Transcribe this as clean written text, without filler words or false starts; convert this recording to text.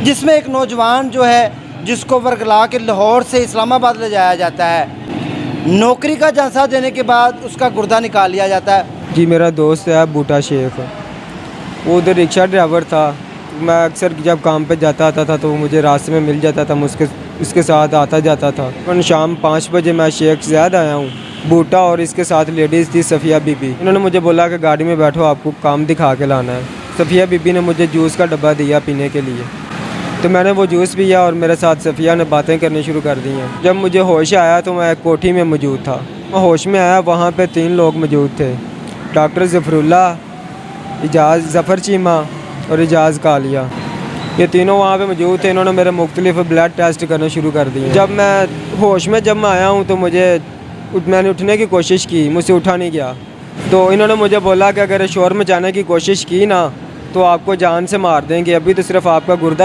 जिसमें एक नौजवान जो है जिसको वर्गला के लाहौर से इस्लामाबाद ले जाया जाता है। नौकरी का झांसा देने के बाद उसका गुर्दा निकाल लिया जाता है। जी मेरा दोस्त है बूटा शेख, वो उधर रिक्शा ड्राइवर था। मैं अक्सर जब काम पे जाता आता था तो वो मुझे रास्ते में मिल जाता था, मैं उसके साथ आता जाता था। और शाम 5 बजे मैं शेख ज़ैद आया हूँ। बूटा और इसके साथ लेडीज़ थी सफ़िया बीबी। इन्होंने मुझे बोला कि गाड़ी में बैठो, आपको काम दिखा के लाना है। सफ़िया बीबी ने मुझे जूस का डब्बा दिया पीने के लिए, तो मैंने वो जूस पिया और मेरे साथ सफ़िया ने बातें करनी शुरू कर दी हैं। जब मुझे होश आया तो मैं एक कोठी में मौजूद था। मैं होश में आया, वहाँ पे 3 लोग मौजूद थे, डॉक्टर ज़फ़रुल्ला, इजाज़ ज़फ़र चीमा और इजाज़ कालिया। ये तीनों वहाँ पे मौजूद थे। इन्होंने मेरे मुख्तलिफ ब्लड टेस्ट करने शुरू कर दिए। जब मैं होश में आया हूँ तो मैंने उठने की कोशिश की, मुझसे उठा नहीं गया। तो इन्होंने मुझे बोला कि अगर शोर मचाने की कोशिश की ना तो आपको जान से मार देंगे, अभी तो सिर्फ आपका गुर्दा